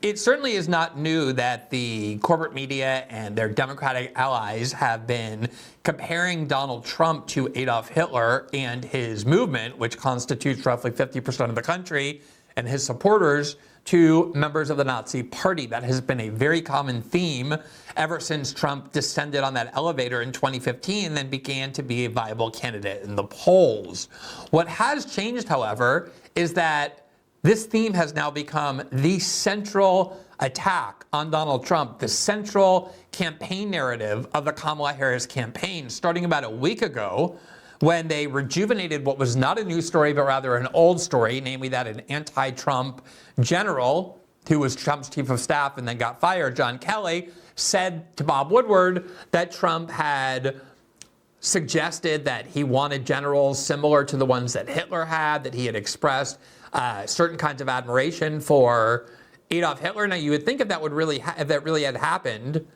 It certainly is not new that the corporate media and their Democratic allies have been comparing Donald Trump to Adolf Hitler and his movement, which constitutes roughly 50% of the country, and his supporters to members of the Nazi Party. That has been a very common theme ever since Trump descended on that elevator in 2015 and began to be a viable candidate in the polls. What has changed, however, is that this theme has now become the central attack on Donald Trump, the central campaign narrative of the Kamala Harris campaign, starting about a week ago when they rejuvenated what was not a new story, but rather an old story, namely that an anti-Trump general who was Trump's chief of staff and then got fired, John Kelly, said to Bob Woodward that Trump had suggested that he wanted generals similar to the ones that Hitler had, that he had expressed certain kinds of admiration for Adolf Hitler. Now, you would think if that really had happened,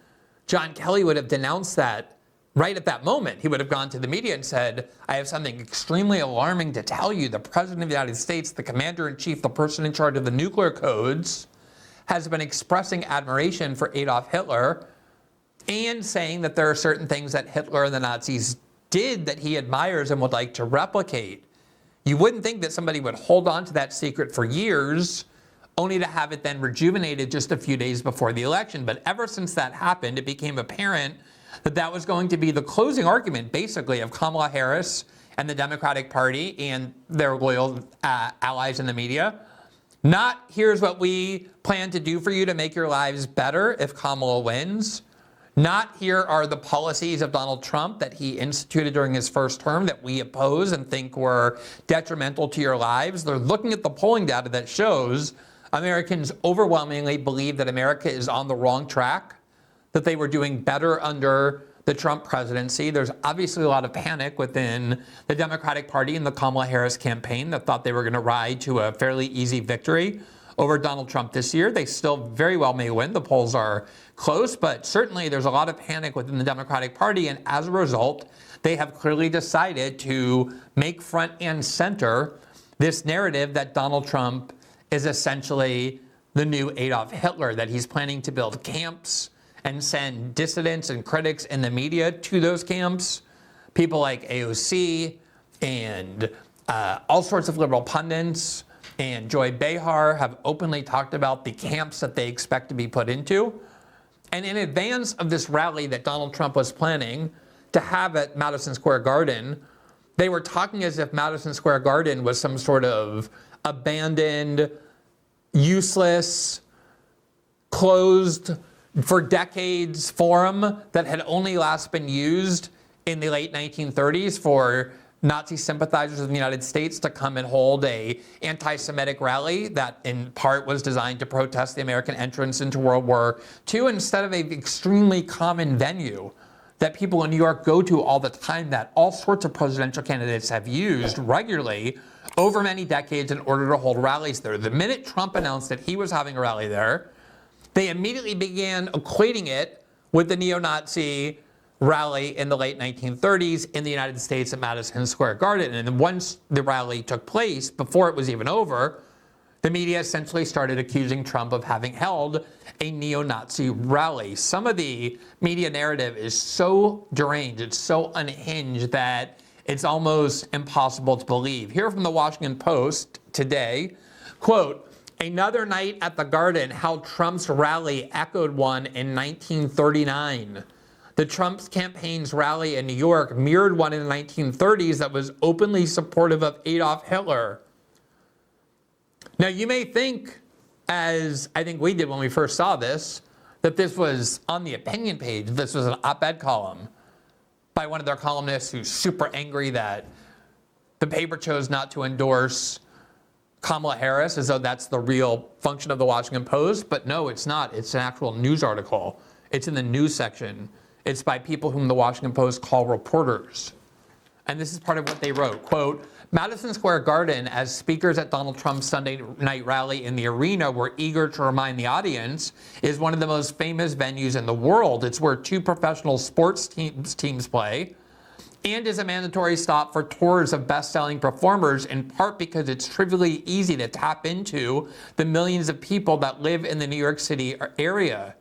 John Kelly would have denounced that right at that moment. He would have gone to the media and said, I have something extremely alarming to tell you. The President of the United States, the Commander-in-Chief, the person in charge of the nuclear codes, has been expressing admiration for Adolf Hitler and saying that there are certain things that Hitler and the Nazis did that he admires and would like to replicate. You wouldn't think that somebody would hold on to that secret for years, only to have it then rejuvenated just a few days before the election. But ever since that happened, it became apparent that that was going to be the closing argument, basically, of Kamala Harris and the Democratic Party and their loyal allies in the media. Not, here's what we plan to do for you to make your lives better if Kamala wins. Not, here are the policies of Donald Trump that he instituted during his first term that we oppose and think were detrimental to your lives. They're looking at the polling data that shows Americans overwhelmingly believe that America is on the wrong track, that they were doing better under the Trump presidency. There's obviously a lot of panic within the Democratic Party and the Kamala Harris campaign that thought they were going to ride to a fairly easy victory over Donald Trump this year. They still very well may win. The polls are close, but certainly there's a lot of panic within the Democratic Party, and as a result, they have clearly decided to make front and center this narrative that Donald Trump is essentially the new Adolf Hitler, that he's planning to build camps and send dissidents and critics in the media to those camps. People like AOC and all sorts of liberal pundits and Joy Behar have openly talked about the camps that they expect to be put into. And in advance of this rally that Donald Trump was planning to have at Madison Square Garden, they were talking as if Madison Square Garden was some sort of abandoned, useless, closed for decades forum that had only last been used in the late 1930s for Nazi sympathizers in the United States to come and hold a anti-Semitic rally that in part was designed to protest the American entrance into World War II, instead of an extremely common venue that people in New York go to all the time, that all sorts of presidential candidates have used regularly over many decades in order to hold rallies there. The minute Trump announced that he was having a rally there, they immediately began equating it with the neo-Nazi rally in the late 1930s in the United States at Madison Square Garden. And then once the rally took place, before it was even over, the media essentially started accusing Trump of having held a neo-Nazi rally. Some of the media narrative is so deranged, it's so unhinged that it's almost impossible to believe. Here from the Washington Post today, quote, "Another night at the Garden, how Trump's rally echoed one in 1939. The Trump campaign's rally in New York mirrored one in the 1930s that was openly supportive of Adolf Hitler." Now, you may think, as I think we did when we first saw this, that this was on the opinion page. This was an op-ed column by one of their columnists who's super angry that the paper chose not to endorse Kamala Harris, as though that's the real function of the Washington Post. But no, it's not. It's an actual news article. It's in the news section. It's by people whom the Washington Post call reporters. And this is part of what they wrote. Quote, "Madison Square Garden, as speakers at Donald Trump's Sunday night rally in the arena were eager to remind the audience, is one of the most famous venues in the world. It's where two professional sports teams play. and is a mandatory stop for tours of best-selling performers, in part because it's trivially easy to tap into the millions of people that live in the New York City area.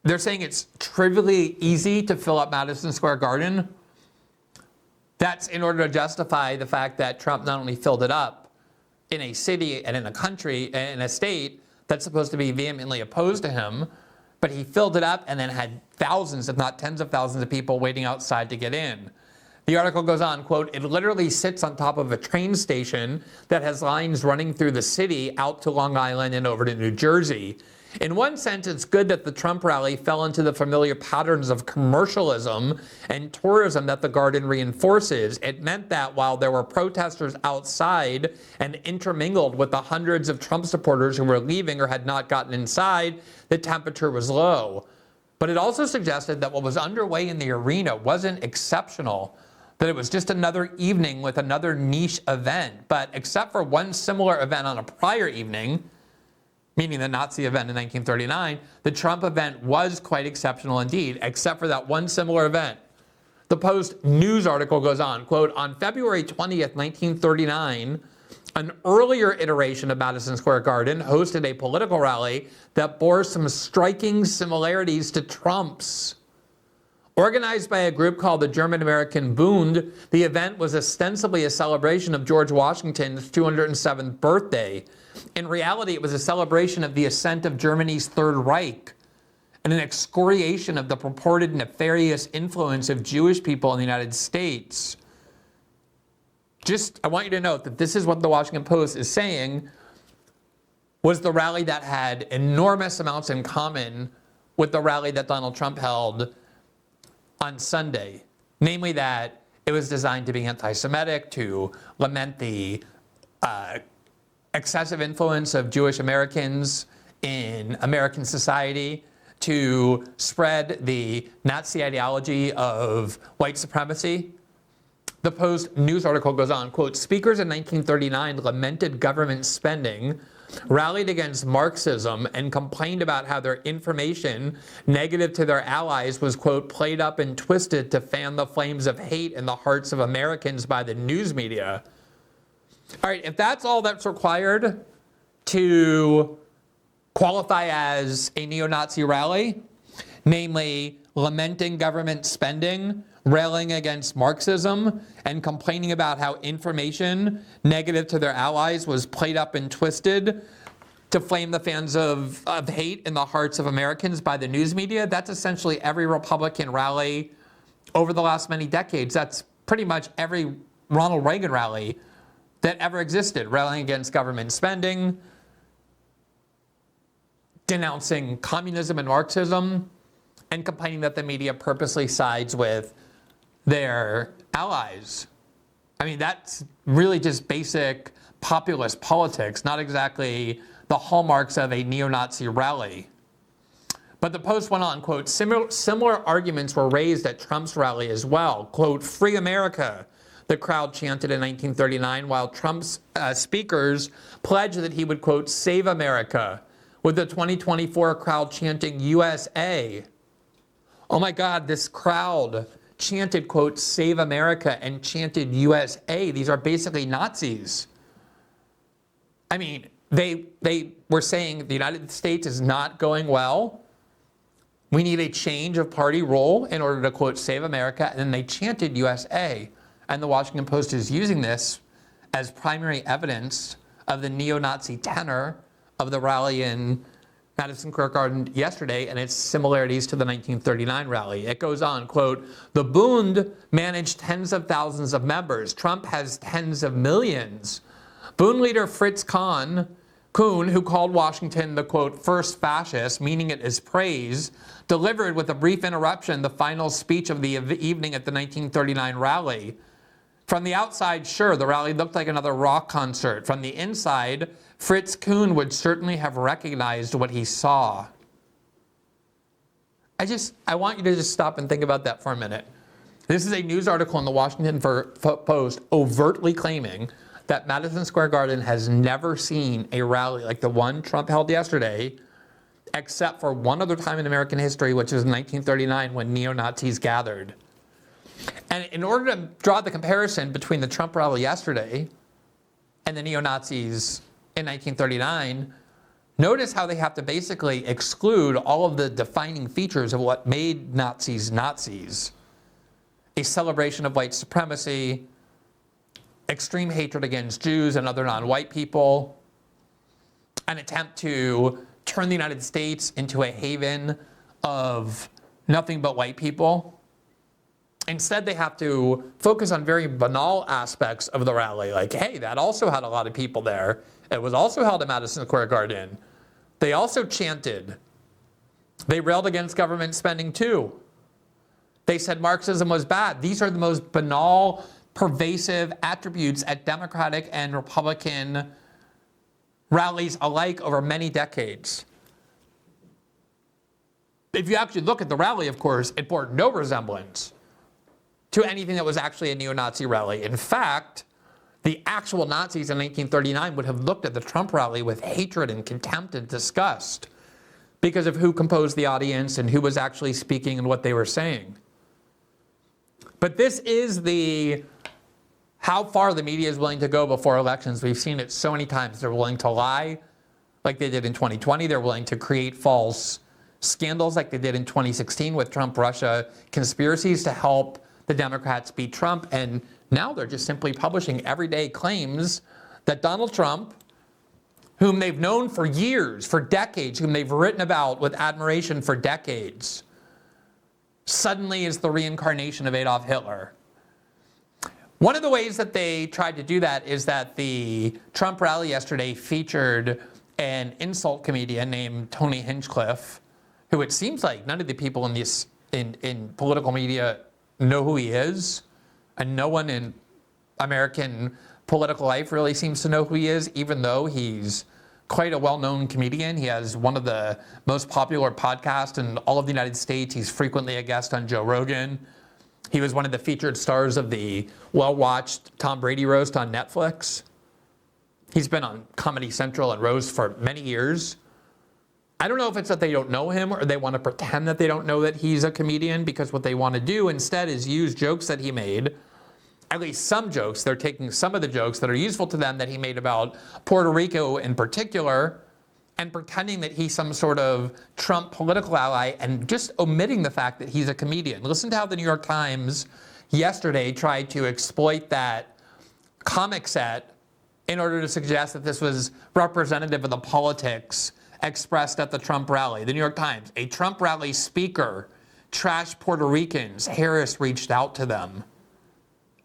They're saying it's trivially easy to fill up Madison Square Garden. That's in order to justify the fact that Trump not only filled it up in a city and in a country, in a state that's supposed to be vehemently opposed to him, but he filled it up and then had thousands, if not tens of thousands of people waiting outside to get in. The article goes on, quote, "It literally sits on top of a train station that has lines running through the city out to Long Island and over to New Jersey. In one sense, it's good that the Trump rally fell into the familiar patterns of commercialism and tourism that the Garden reinforces. It meant that while there were protesters outside and intermingled with the hundreds of Trump supporters who were leaving or had not gotten inside, the temperature was low. But it also suggested that what was underway in the arena wasn't exceptional, that it was just another evening with another niche event. But except for one similar event on a prior evening, meaning the Nazi event in 1939, the Trump event was quite exceptional indeed, except for that one similar event." The Post news article goes on, quote, "On February 20th, 1939, an earlier iteration of Madison Square Garden hosted a political rally that bore some striking similarities to Trump's. Organized by a group called the German-American Bund, the event was ostensibly a celebration of George Washington's 207th birthday. In reality, it was a celebration of the ascent of Germany's Third Reich and an excoriation of the purported nefarious influence of Jewish people in the United States." I want you to note that this is what the Washington Post is saying was the rally that had enormous amounts in common with the rally that Donald Trump held on Sunday. Namely that it was designed to be anti-Semitic, to lament the excessive influence of Jewish Americans in American society, to spread the Nazi ideology of white supremacy. The Post news article goes on, quote, "Speakers in 1939 lamented government spending, rallied against Marxism, and complained about how their information negative to their allies was, quote, played up and twisted to fan the flames of hate in the hearts of Americans by the news media." All right, if that's all that's required to qualify as a neo-Nazi rally, namely lamenting government spending, railing against Marxism, and complaining about how information negative to their allies was played up and twisted to flame the fans of hate in the hearts of Americans by the news media, that's essentially every Republican rally over the last many decades. That's pretty much every Ronald Reagan rally that ever existed, rallying against government spending, denouncing communism and Marxism, and complaining that the media purposely sides with their allies. I mean, that's really just basic populist politics, not exactly the hallmarks of a neo-Nazi rally. But the Post went on, quote, similar arguments were raised at Trump's rally as well. Quote, "Free America," the crowd chanted in 1939, while Trump's speakers pledged that he would, quote, "save America," with the 2024 crowd chanting USA. Oh my God, this crowd chanted, quote, "save America," and chanted USA. These are basically Nazis. I mean, they were saying the United States is not going well. We need a change of party rule in order to, quote, "save America," and then they chanted USA. And the Washington Post is using this as primary evidence of the neo-Nazi tenor of the rally in Madison Square Garden yesterday and its similarities to the 1939 rally. It goes on, quote, "The Bund managed tens of thousands of members. Trump has tens of millions. Bund leader Fritz Kuhn, who called Washington the, quote, first fascist, meaning it as praise, delivered with a brief interruption the final speech of the evening at the 1939 rally. From the outside, sure, the rally looked like another rock concert. From the inside, Fritz Kuhn would certainly have recognized what he saw." I want you to just stop and think about that for a minute. This is a news article in the Washington Post overtly claiming that Madison Square Garden has never seen a rally like the one Trump held yesterday, except for one other time in American history, which is 1939 when neo-Nazis gathered. And in order to draw the comparison between the Trump rally yesterday and the neo-Nazis in 1939, notice how they have to basically exclude all of the defining features of what made Nazis Nazis. A celebration of white supremacy, extreme hatred against Jews and other non-white people, an attempt to turn the United States into a haven of nothing but white people. Instead, they have to focus on very banal aspects of the rally, like, hey, that also had a lot of people there. It was also held at Madison Square Garden. They also chanted. They railed against government spending too. They said Marxism was bad. These are the most banal, pervasive attributes at Democratic and Republican rallies alike over many decades. If you actually look at the rally, of course, it bore no resemblance to anything that was actually a neo-Nazi rally. In fact, the actual Nazis in 1939 would have looked at the Trump rally with hatred and contempt and disgust because of who composed the audience and who was actually speaking and what they were saying. But this is how far the media is willing to go before elections. We've seen it so many times. They're willing to lie like they did in 2020. They're willing to create false scandals like they did in 2016 with Trump-Russia conspiracies to help the Democrats beat Trump. And now they're just simply publishing everyday claims that Donald Trump, whom they've known for years, for decades, whom they've written about with admiration for decades, suddenly is the reincarnation of Adolf Hitler. One of the ways that they tried to do that is that the Trump rally yesterday featured an insult comedian named Tony Hinchcliffe, who it seems like none of the people in political media know who he is, and no one in American political life really seems to know who he is, even though he's quite a well-known comedian. He has one of the most popular podcasts in all of the United States. He's frequently a guest on Joe Rogan. He was one of the featured stars of the well-watched Tom Brady roast on Netflix. He's been on Comedy Central and Rose for many years. I don't know if it's that they don't know him or they want to pretend that they don't know that he's a comedian, because what they want to do instead is use jokes that he made, at least some jokes. They're taking some of the jokes that are useful to them that he made about Puerto Rico in particular and pretending that he's some sort of Trump political ally and just omitting the fact that he's a comedian. Listen to how the New York Times yesterday tried to exploit that comic set in order to suggest that this was representative of the politics expressed at the Trump rally. The New York Times, a Trump rally speaker trashed Puerto Ricans. Harris reached out to them.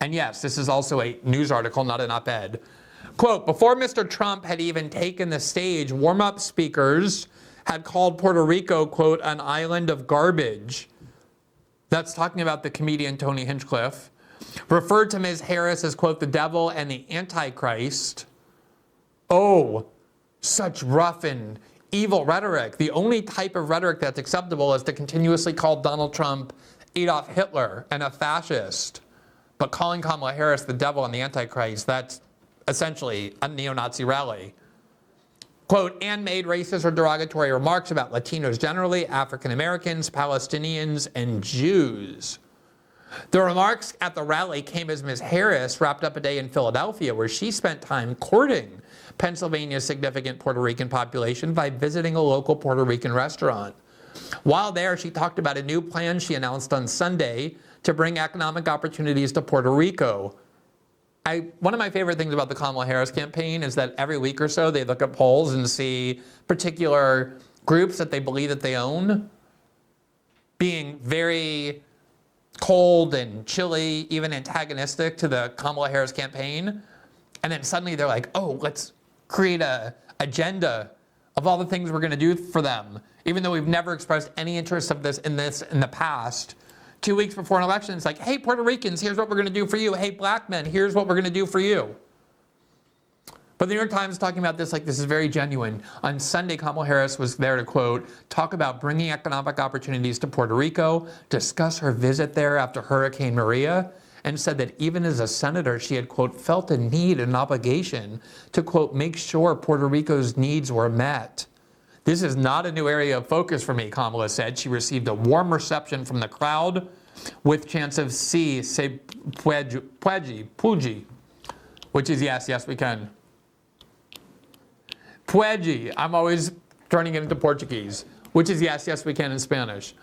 And yes, this is also a news article, not an op-ed. Quote, before Mr. Trump had even taken the stage, warm-up speakers had called Puerto Rico, quote, an island of garbage. That's talking about the comedian Tony Hinchcliffe. Referred to Ms. Harris as, quote, the devil and the Antichrist. Oh, such rough and evil rhetoric. The only type of rhetoric that's acceptable is to continuously call Donald Trump Adolf Hitler and a fascist. But calling Kamala Harris the devil and the Antichrist, that's essentially a neo-Nazi rally. Quote, and made racist or derogatory remarks about Latinos generally, African Americans, Palestinians, and Jews. The remarks at the rally came as Ms. Harris wrapped up a day in Philadelphia where she spent time courting Pennsylvania's significant Puerto Rican population by visiting a local Puerto Rican restaurant. While there, she talked about a new plan she announced on Sunday to bring economic opportunities to Puerto Rico. One of my favorite things about the Kamala Harris campaign is that every week or so they look at polls and see particular groups that they believe that they own being very cold and chilly, even antagonistic to the Kamala Harris campaign. And then suddenly they're like, oh, let's create an agenda of all the things we're going to do for them, even though we've never expressed any interest of this in the past. 2 weeks before an election, it's like, hey, Puerto Ricans, here's what we're going to do for you. Hey, black men, here's what we're going to do for you. But the New York Times is talking about this like this is very genuine. On Sunday, Kamala Harris was there to, quote, talk about bringing economic opportunities to Puerto Rico, discuss her visit there after Hurricane Maria, and said that even as a senator, she had, quote, felt a need and obligation to, quote, make sure Puerto Rico's needs were met. This is not a new area of focus for me, Kamala said. She received a warm reception from the crowd with chants of "Si se puede," which is yes, we can. Puede, I'm always turning it into Portuguese, which is yes, we can in Spanish.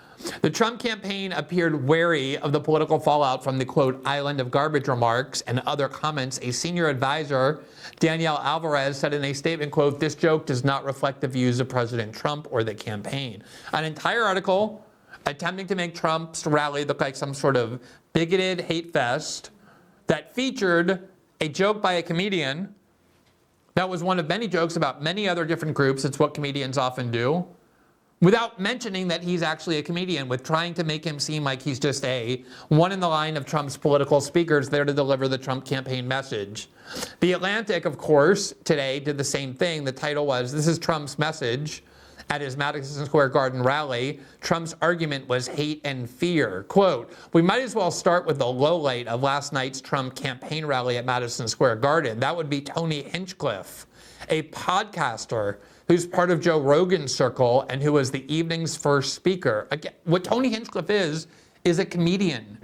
The Trump campaign appeared wary of the political fallout from the, quote, island of garbage remarks and other comments. A senior advisor, Danielle Alvarez, said in a statement, quote, "This joke does not reflect the views of President Trump or the campaign." An entire article attempting to make Trump's rally look like some sort of bigoted hate fest that featured a joke by a comedian that was one of many jokes about many other different groups. It's what comedians often do, without mentioning that he's actually a comedian, with trying to make him seem like he's just one in the line of Trump's political speakers there to deliver the Trump campaign message. The Atlantic, of course, today did the same thing. The title was, "This is Trump's message." At his Madison Square Garden rally, Trump's argument was hate and fear. Quote, "We might as well start with the lowlight of last night's Trump campaign rally at Madison Square Garden. That would be Tony Hinchcliffe, a podcaster who's part of Joe Rogan's circle and who was the evening's first speaker." Again, what Tony Hinchcliffe is a comedian.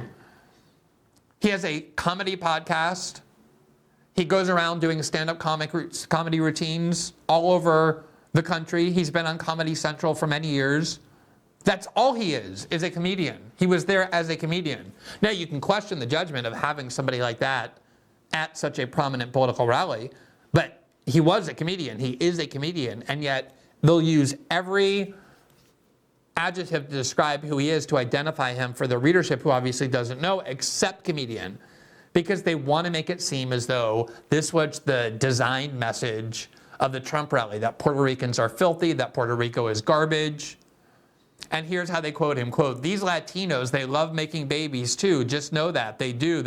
He has a comedy podcast. He goes around doing stand-up comedy routines all over the country. He's been on Comedy Central for many years. That's all he is a comedian. He was there as a comedian. Now, you can question the judgment of having somebody like that at such a prominent political rally, but he was a comedian. He is a comedian, and yet they'll use every adjective to describe who he is to identify him for the readership who obviously doesn't know, except comedian, because they want to make it seem as though this was the designed message of the Trump rally, that Puerto Ricans are filthy, that Puerto Rico is garbage. And here's how they quote him, quote, "These Latinos, they love making babies too. Just know that. They do.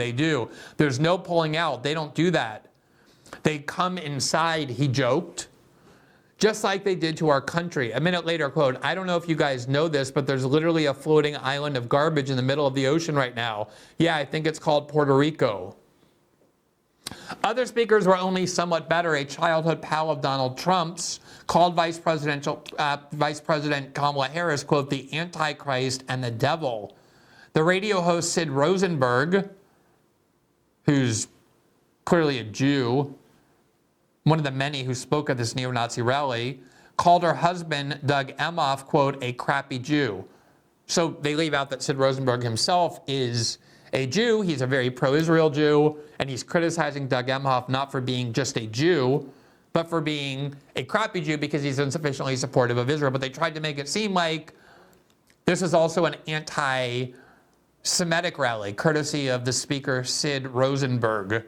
There's no pulling out. They don't do that. They come inside," he joked, "just like they did to our country." A minute later, quote, "I don't know if you guys know this, but there's literally a floating island of garbage in the middle of the ocean right now. Yeah, I think it's called Puerto Rico." Other speakers were only somewhat better. A childhood pal of Donald Trump's called Vice President Kamala Harris, quote, "the Antichrist and the devil." The radio host Sid Rosenberg, who's clearly a Jew, one of the many who spoke at this neo-Nazi rally, called her husband, Doug Emhoff, quote, "a crappy Jew." So they leave out that Sid Rosenberg himself is a Jew. He's a very pro-Israel Jew, and he's criticizing Doug Emhoff not for being just a Jew, but for being a crappy Jew because he's insufficiently supportive of Israel. But they tried to make it seem like this is also an anti-Semitic rally, courtesy of the speaker Sid Rosenberg.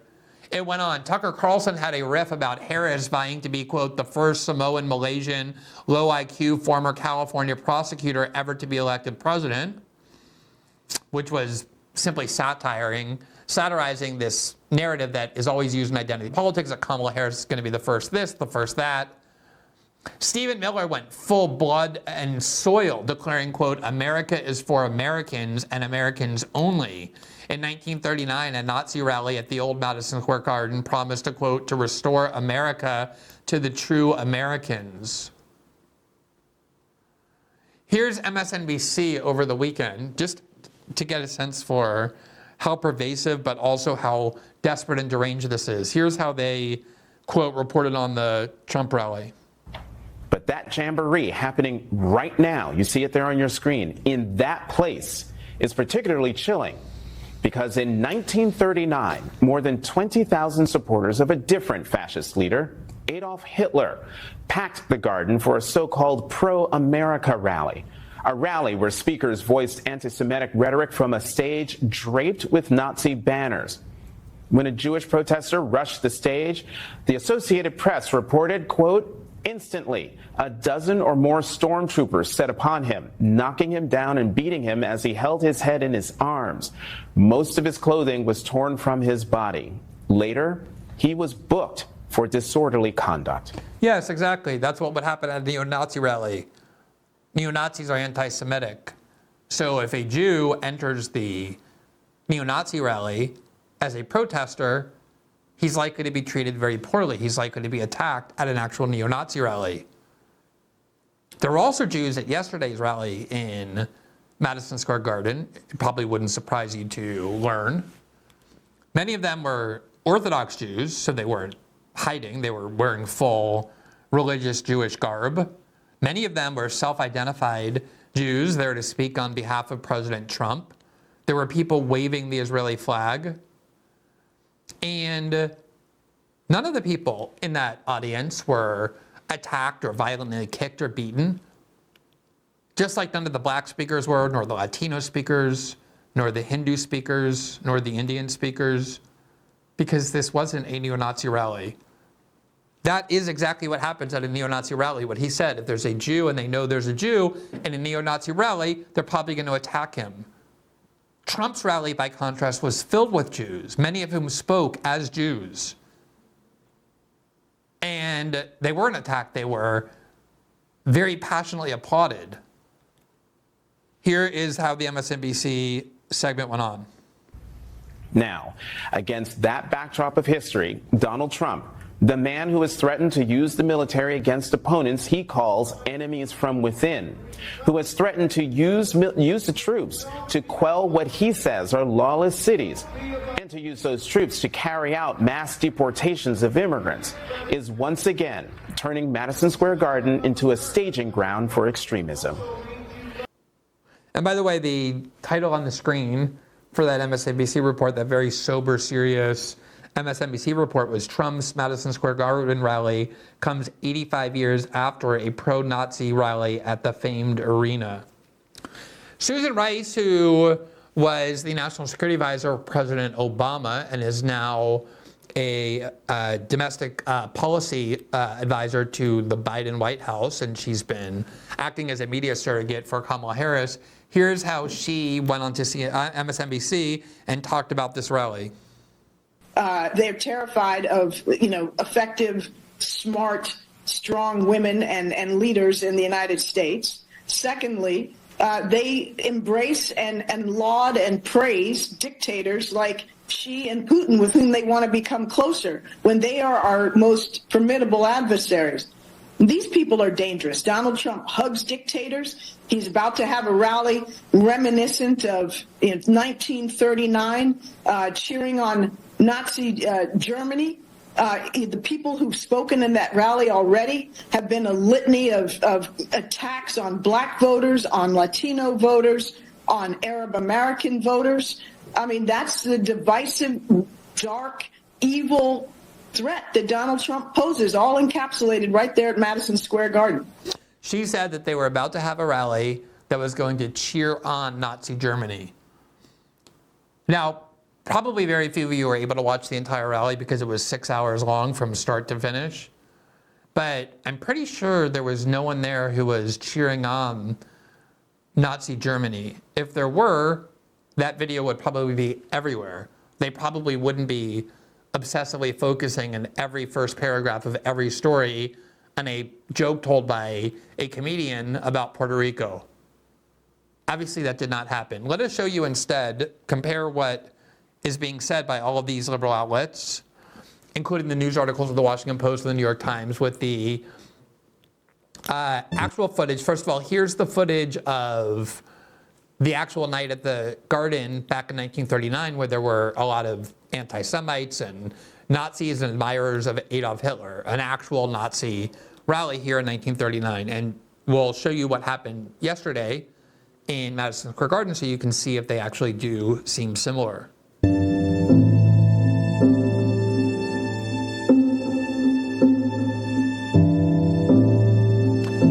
It went on. Tucker Carlson had a riff about Harris vying to be, quote, "the first Samoan, Malaysian, low IQ former California prosecutor ever to be elected president," which was simply satirizing this narrative that is always used in identity politics, that Kamala Harris is going to be the first this, the first that. Stephen Miller went full blood and soil, declaring, quote, "America is for Americans and Americans only." In 1939, a Nazi rally at the old Madison Square Garden promised to, quote, "to restore America to the true Americans." Here's MSNBC over the weekend, just to get a sense for how pervasive but also how desperate and deranged this is. Here's how they, quote, reported on the Trump rally. But that jamboree happening right now, you see it there on your screen, in that place is particularly chilling because in 1939, more than 20,000 supporters of a different fascist leader, Adolf Hitler, packed the garden for a so-called pro-America rally. A rally where speakers voiced anti-Semitic rhetoric from a stage draped with Nazi banners. When a Jewish protester rushed the stage, the Associated Press reported, quote, "Instantly, a dozen or more stormtroopers set upon him, knocking him down and beating him as he held his head in his arms. Most of his clothing was torn from his body. Later, he was booked for disorderly conduct." Yes, exactly. That's what would happen at a neo-Nazi rally. Neo-Nazis are anti-Semitic. So if a Jew enters the neo-Nazi rally as a protester, he's likely to be treated very poorly. He's likely to be attacked at an actual neo-Nazi rally. There were also Jews at yesterday's rally in Madison Square Garden. It probably wouldn't surprise you to learn. Many of them were Orthodox Jews, so they weren't hiding. They were wearing full religious Jewish garb. Many of them were self-identified Jews there to speak on behalf of President Trump. There were people waving the Israeli flag. And none of the people in that audience were attacked or violently kicked or beaten. Just like none of the black speakers were, nor the Latino speakers, nor the Hindu speakers, nor the Indian speakers, because this wasn't a neo-Nazi rally. That is exactly what happens at a neo-Nazi rally. What he said, if there's a Jew and they know there's a Jew in a neo-Nazi rally, they're probably going to attack him. Trump's rally, by contrast, was filled with Jews, many of whom spoke as Jews. And they weren't attacked, they were very passionately applauded. Here is how the MSNBC segment went on. Now, against that backdrop of history, Donald Trump, the man who has threatened to use the military against opponents he calls enemies from within, who has threatened to use the troops to quell what he says are lawless cities, and to use those troops to carry out mass deportations of immigrants, is once again turning Madison Square Garden into a staging ground for extremism. And by the way, the title on the screen for that MSNBC report, that very sober, serious MSNBC report, was Trump's Madison Square Garden rally comes 85 years after a pro-Nazi rally at the famed arena. Susan Rice, who was the National Security Advisor of President Obama and is now a domestic policy advisor to the Biden White House, and she's been acting as a media surrogate for Kamala Harris. Here's how she went on to MSNBC and talked about this rally. They're terrified of, effective, smart, strong women and leaders in the United States. Secondly, they embrace and laud and praise dictators like Xi and Putin, with whom they want to become closer when they are our most formidable adversaries. These people are dangerous. Donald Trump hugs dictators. He's about to have a rally reminiscent of 1939, cheering on Nazi Germany. The people who've spoken in that rally already have been a litany of attacks on black voters, on Latino voters, on Arab American voters. I mean, that's the divisive, dark, evil threat that Donald Trump poses, all encapsulated right there at Madison Square Garden. She said that they were about to have a rally that was going to cheer on Nazi Germany. Now, probably very few of you were able to watch the entire rally because it was 6 hours long from start to finish. But I'm pretty sure there was no one there who was cheering on Nazi Germany. If there were, that video would probably be everywhere. They probably wouldn't be obsessively focusing in every first paragraph of every story on a joke told by a comedian about Puerto Rico. Obviously, that did not happen. Let us show you instead, compare what is being said by all of these liberal outlets, including the news articles of the Washington Post and the New York Times, with the actual footage. First of all, here's the footage of the actual night at the Garden back in 1939, where there were a lot of anti-Semites and Nazis and admirers of Adolf Hitler, an actual Nazi rally here in 1939. And we'll show you what happened yesterday in Madison Square Garden so you can see if they actually do seem similar.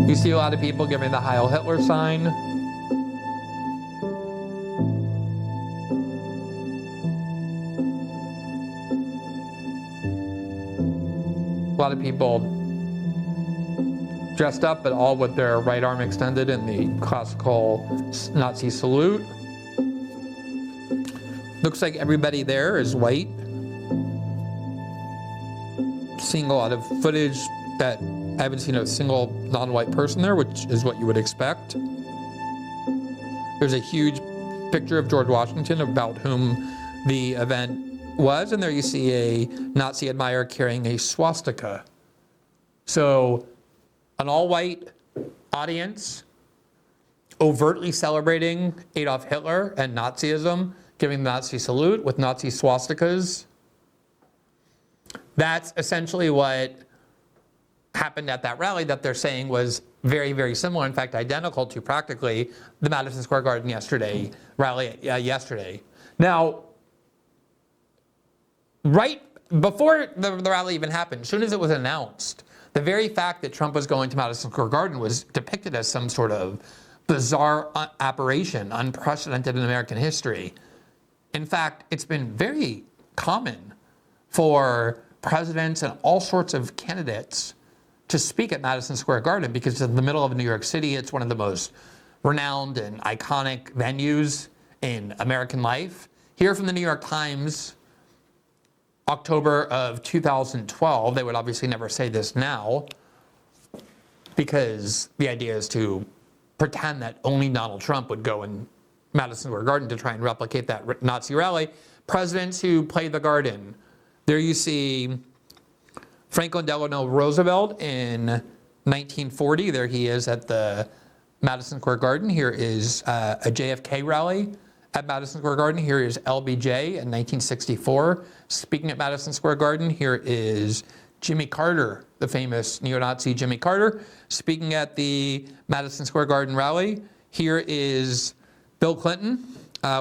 You see a lot of people giving the Heil Hitler sign. A lot of people dressed up, but all with their right arm extended in the classical Nazi salute. Looks like everybody there is white. Seeing a lot of footage that I haven't seen a single non-white person there, which is what you would expect. There's a huge picture of George Washington, about whom the event was, and there you see a Nazi admirer carrying a swastika. So an all-white audience, overtly celebrating Adolf Hitler and Nazism, giving the Nazi salute with Nazi swastikas. That's essentially what happened at that rally that they're saying was very, very similar, in fact, identical to practically the Madison Square Garden rally yesterday. Now, right before the rally even happened, as soon as it was announced, the very fact that Trump was going to Madison Square Garden was depicted as some sort of bizarre aberration, unprecedented in American history. In fact, it's been very common for presidents and all sorts of candidates to speak at Madison Square Garden because it's in the middle of New York City. It's one of the most renowned and iconic venues in American life. Here from the New York Times, October of 2012, they would obviously never say this now because the idea is to pretend that only Donald Trump would go in Madison Square Garden to try and replicate that Nazi rally. Presidents who played the garden. There you see Franklin Delano Roosevelt in 1940. There he is at the Madison Square Garden. Here is a JFK rally at Madison Square Garden. Here is LBJ in 1964 speaking at Madison Square Garden. Here is Jimmy Carter, the famous neo-Nazi Jimmy Carter, speaking at the Madison Square Garden rally. Here is Bill Clinton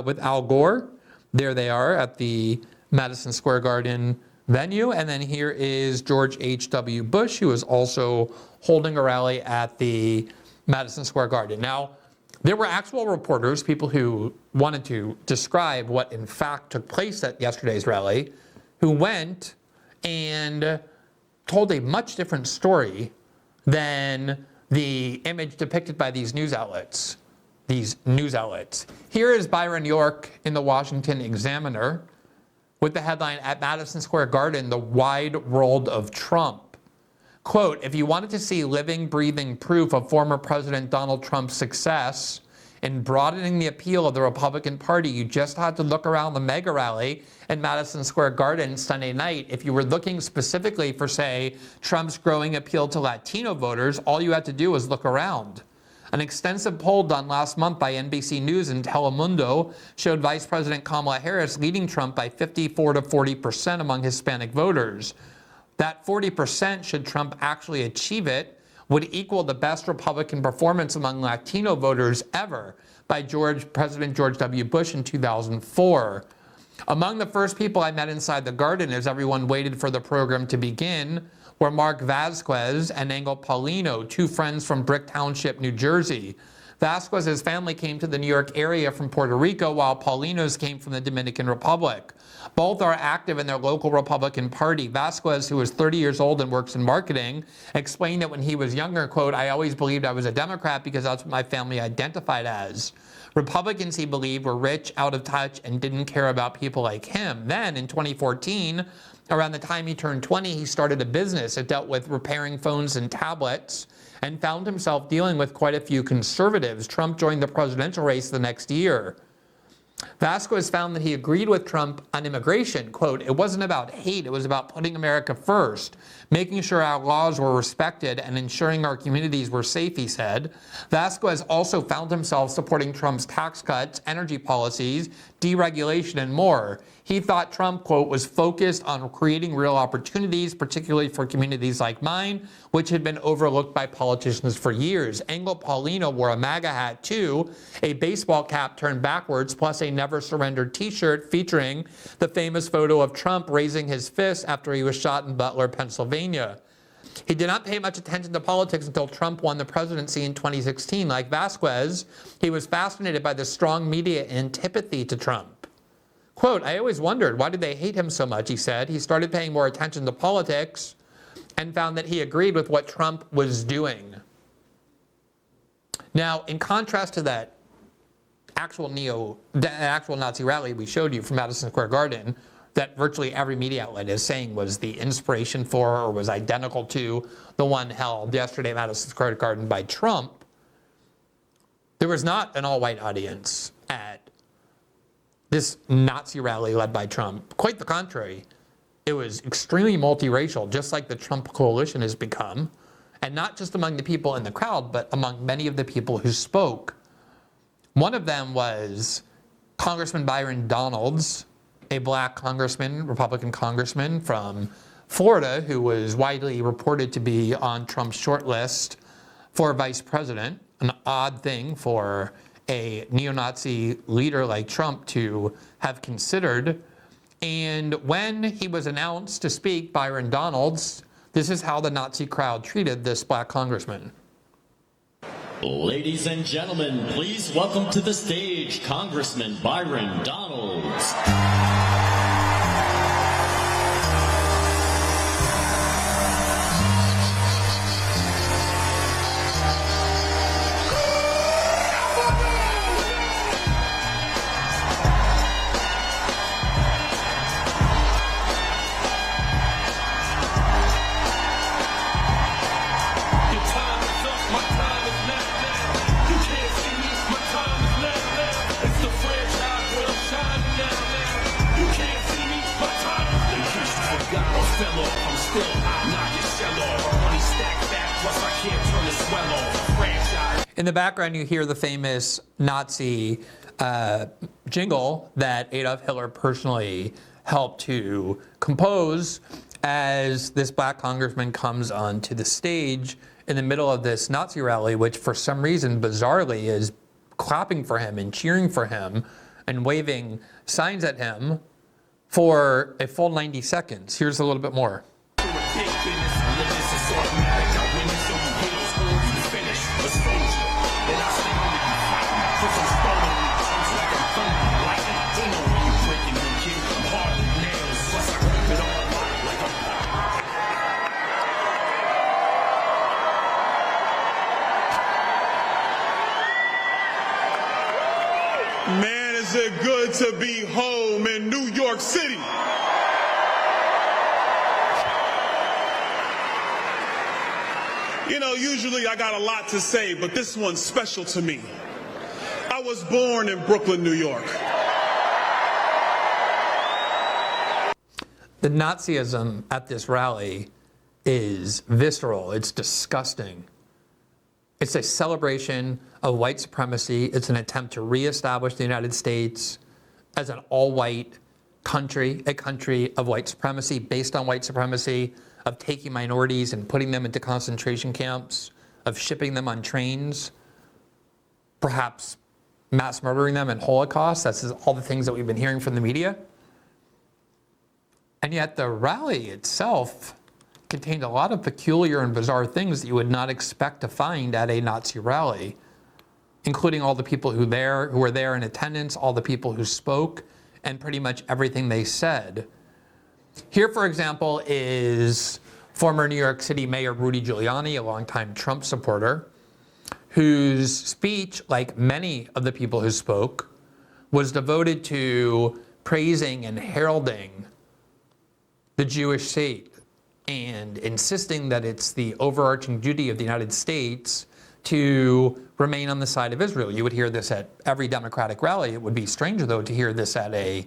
with Al Gore. There they are at the Madison Square Garden venue. And then here is George H.W. Bush, who is also holding a rally at the Madison Square Garden. Now, there were actual reporters, people who wanted to describe what in fact took place at yesterday's rally, who went and told a much different story than the image depicted by these news outlets. Here is Byron York in the Washington Examiner with the headline, "At Madison Square Garden, the wide world of Trump." Quote, "If you wanted to see living, breathing proof of former President Donald Trump's success in broadening the appeal of the Republican Party, you just had to look around the mega rally in Madison Square Garden Sunday night. If you were looking specifically for, say, Trump's growing appeal to Latino voters, all you had to do was look around. An extensive poll done last month by NBC News and Telemundo showed Vice President Kamala Harris leading Trump by 54 to 40% among Hispanic voters. That 40%, should Trump actually achieve it, would equal the best Republican performance among Latino voters ever by President George W. Bush in 2004. Among the first people I met inside the garden as everyone waited for the program to begin were Mark Vasquez and Angel Paulino, two friends from Brick Township, New Jersey. Vasquez's family came to the New York area from Puerto Rico, while Paulino's came from the Dominican Republic. Both are active in their local Republican Party. Vasquez, who is 30 years old and works in marketing, explained that when he was younger, quote, "I always believed I was a Democrat because that's what my family identified as. Republicans, he believed, were rich, out of touch, and didn't care about people like him." Then, in 2014, around the time he turned 20, he started a business that dealt with repairing phones and tablets and found himself dealing with quite a few conservatives. Trump joined the presidential race the next year. Vasquez found that he agreed with Trump on immigration. Quote, "It wasn't about hate, it was about putting America first, making sure our laws were respected and ensuring our communities were safe," he said. Vasquez also found himself supporting Trump's tax cuts, energy policies, deregulation, and more. He thought Trump, quote, "was focused on creating real opportunities, particularly for communities like mine, which had been overlooked by politicians for years." Angel Paulino wore a MAGA hat too, a baseball cap turned backwards, plus a Never Surrender t-shirt featuring the famous photo of Trump raising his fist after he was shot in Butler, Pennsylvania. He did not pay much attention to politics until Trump won the presidency in 2016. Like Vasquez, he was fascinated by the strong media antipathy to Trump. Quote, "I always wondered, why did they hate him so much?" he said. He started paying more attention to politics and found that he agreed with what Trump was doing. Now, in contrast to that actual Nazi rally we showed you from Madison Square Garden, that virtually every media outlet is saying was the inspiration for or was identical to the one held yesterday at Madison Square Garden by Trump, there was not an all-white audience at this Nazi rally led by Trump. Quite the contrary. It was extremely multiracial, just like the Trump coalition has become, and not just among the people in the crowd, but among many of the people who spoke One of them was Congressman Byron Donalds, a black congressman, Republican congressman from Florida, who was widely reported to be on Trump's short list for vice president, an odd thing for a neo-Nazi leader like Trump to have considered. And when he was announced to speak, Byron Donalds, this is how the Nazi crowd treated this black congressman. Ladies and gentlemen, please welcome to the stage Congressman Byron Donalds. In the background, you hear the famous Nazi jingle that Adolf Hitler personally helped to compose as this black congressman comes onto the stage in the middle of this Nazi rally, which for some reason, bizarrely, is clapping for him and cheering for him and waving signs at him for a full 90 seconds. Here's a little bit more. Man, is it good to be home in New York City. You know, usually I got a lot to say, but this one's special to me. I was born in Brooklyn, New York. The Nazism at this rally is visceral. It's disgusting. It's a celebration of white supremacy. It's an attempt to reestablish the United States as an all-white country, a country of white supremacy, based on white supremacy, of taking minorities and putting them into concentration camps, of shipping them on trains, perhaps mass murdering them in Holocaust. That's all the things that we've been hearing from the media. And yet the rally itself contained a lot of peculiar and bizarre things that you would not expect to find at a Nazi rally, including all the people who were there in attendance, all the people who spoke, and pretty much everything they said. Here, for example, is former New York City Mayor Rudy Giuliani, a longtime Trump supporter, whose speech, like many of the people who spoke, was devoted to praising and heralding the Jewish state and insisting that it's the overarching duty of the United States to remain on the side of Israel. You would hear this at every Democratic rally. It would be strange, though, to hear this at a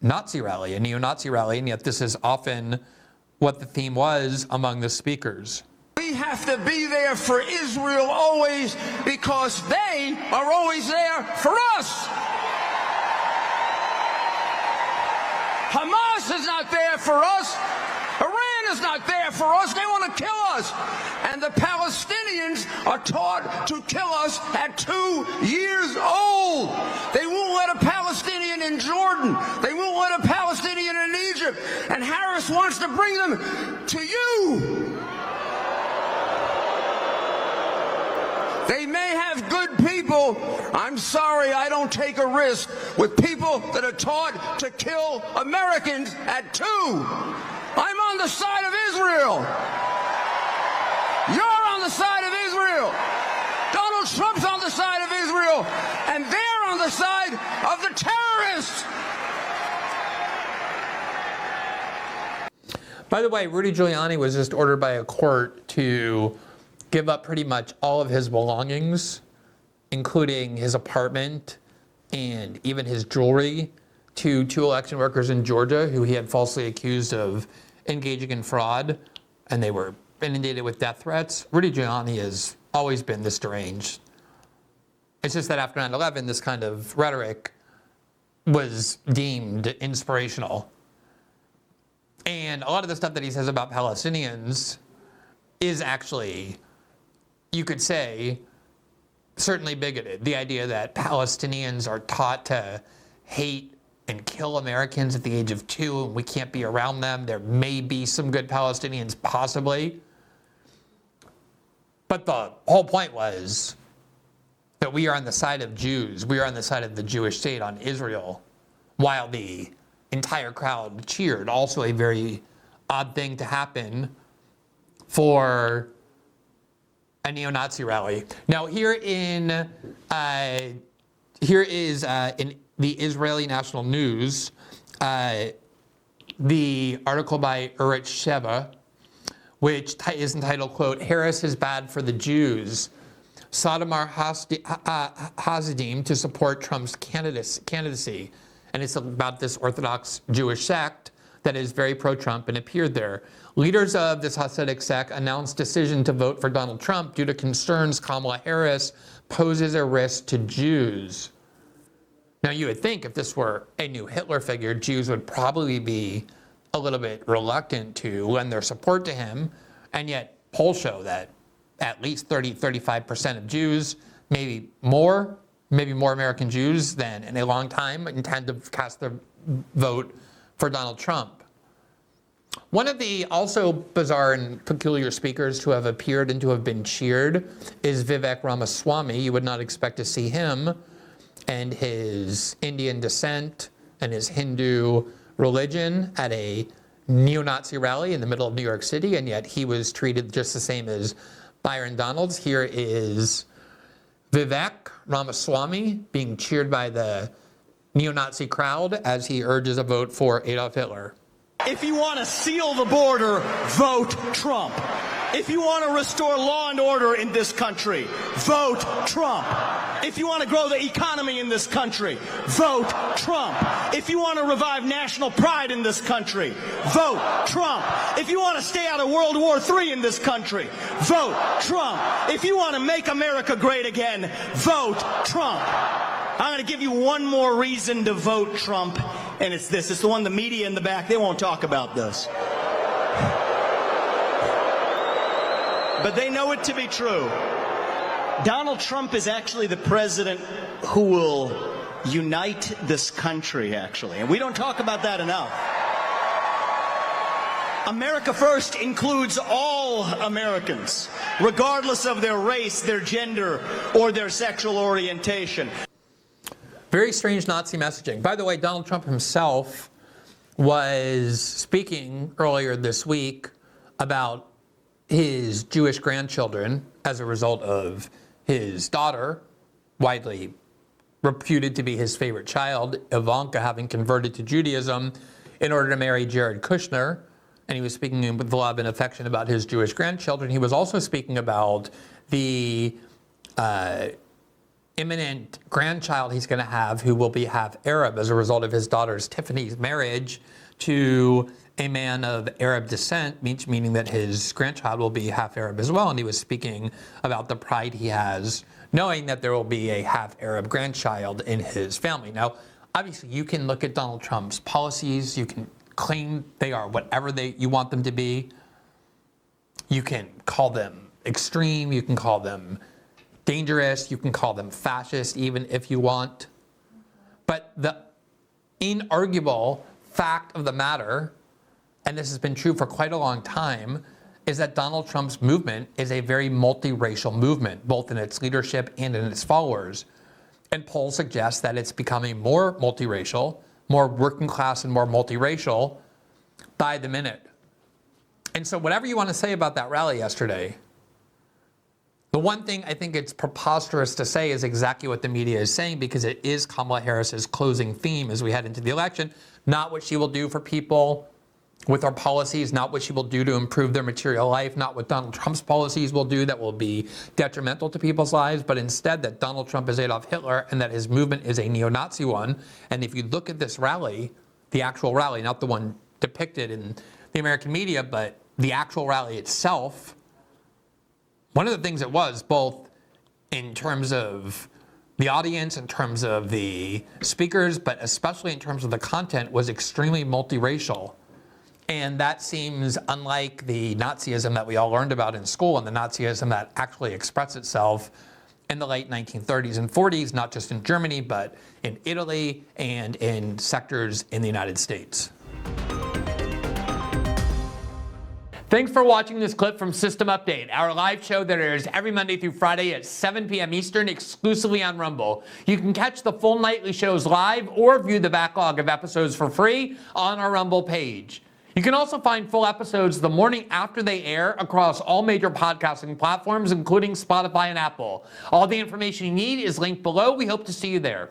Nazi rally, a neo-Nazi rally, and yet this is often what the theme was among the speakers. We have to be there for Israel always because they are always there for us. Hamas is not there for us. Iran is not there for us. They want to kill us. And the Palestinians are taught to kill us at 2 years old. They won't let a Palestinian in Jordan. They won't let a Palestinian in Egypt. And Harris wants to bring them to you. They may have good people. I'm sorry, I don't take a risk with people that are taught to kill Americans at 2. I'm on the side of Israel. You're on the side of Israel. Donald Trump's on the side of Israel. And they're on the side of the terrorists. By the way, Rudy Giuliani was just ordered by a court to give up pretty much all of his belongings, including his apartment and even his jewelry, to 2 election workers in Georgia who he had falsely accused of engaging in fraud, and they were inundated with death threats. Rudy Giuliani has always been this deranged. It's just that after 9/11, this kind of rhetoric was deemed inspirational. And a lot of the stuff that he says about Palestinians is actually, you could say, certainly bigoted. The idea that Palestinians are taught to hate and kill Americans at the age of 2 and we can't be around them. There may be some good Palestinians, possibly. But the whole point was that we are on the side of Jews. We are on the side of the Jewish state, on Israel, while the entire crowd cheered. Also a very odd thing to happen for a neo-Nazi rally. Now here is in the Israeli National News, the article by Urich Sheva, which is entitled, quote, "Harris is bad for the Jews. Sadamar Hasidim to support Trump's candidacy." And it's about this Orthodox Jewish sect that is very pro-Trump and appeared there. Leaders of this Hasidic sect announced decision to vote for Donald Trump due to concerns Kamala Harris poses a risk to Jews. Now, you would think if this were a new Hitler figure, Jews would probably be a little bit reluctant to lend their support to him, and yet polls show that at least 35% of Jews, maybe more American Jews than in a long time, intend to cast their vote for Donald Trump. One of the also bizarre and peculiar speakers to have appeared and to have been cheered is Vivek Ramaswamy. You would not expect to see him and his Indian descent and his Hindu religion at a neo-Nazi rally in the middle of New York City, and yet he was treated just the same as Byron Donalds. Here is Vivek Ramaswamy being cheered by the neo-Nazi crowd as he urges a vote for Adolf Hitler. If you want to seal the border, vote Trump. If you want to restore law and order in this country, vote Trump. If you want to grow the economy in this country, vote Trump. If you want to revive national pride in this country, vote Trump. If you want to stay out of World War III in this country, vote Trump. If you want to make America great again, vote Trump. I'm going to give you one more reason to vote Trump, and it's this. It's the one the media in the back, they won't talk about this. But they know it to be true. Donald Trump is actually the president who will unite this country, actually. And we don't talk about that enough. America First includes all Americans, regardless of their race, their gender, or their sexual orientation. Very strange Nazi messaging. By the way, Donald Trump himself was speaking earlier this week about his Jewish grandchildren as a result of his daughter, widely reputed to be his favorite child, Ivanka, having converted to Judaism in order to marry Jared Kushner. And he was speaking with love and affection about his Jewish grandchildren. He was also speaking about the imminent grandchild he's going to have who will be half Arab as a result of his daughter's Tiffany's marriage to a man of Arab descent, meaning that his grandchild will be half Arab as well. And he was speaking about the pride he has knowing that there will be a half Arab grandchild in his family. Now, obviously, you can look at Donald Trump's policies. You can claim they are whatever you want them to be. You can call them extreme. You can call them dangerous. You can call them fascist, even if you want. But the inarguable fact of the matter, and this has been true for quite a long time, is that Donald Trump's movement is a very multiracial movement, both in its leadership and in its followers. And polls suggest that it's becoming more multiracial, more working class and more multiracial by the minute. And so whatever you want to say about that rally yesterday, the one thing I think it's preposterous to say is exactly what the media is saying, because it is Kamala Harris's closing theme as we head into the election. Not what she will do for people with her policies, not what she will do to improve their material life, not what Donald Trump's policies will do that will be detrimental to people's lives, but instead that Donald Trump is Adolf Hitler and that his movement is a neo-Nazi one. And if you look at this rally, the actual rally, not the one depicted in the American media, but the actual rally itself, one of the things it was, both in terms of The audience, in terms of the speakers, but especially in terms of the content, was extremely multiracial. And that seems unlike the Nazism that we all learned about in school and the Nazism that actually expressed itself in the late 1930s and 40s, not just in Germany, but in Italy and in sectors in the United States. Thanks for watching this clip from System Update, our live show that airs every Monday through Friday at 7 p.m. Eastern, exclusively on Rumble. You can catch the full nightly shows live or view the backlog of episodes for free on our Rumble page. You can also find full episodes the morning after they air across all major podcasting platforms, including Spotify and Apple. All the information you need is linked below. We hope to see you there.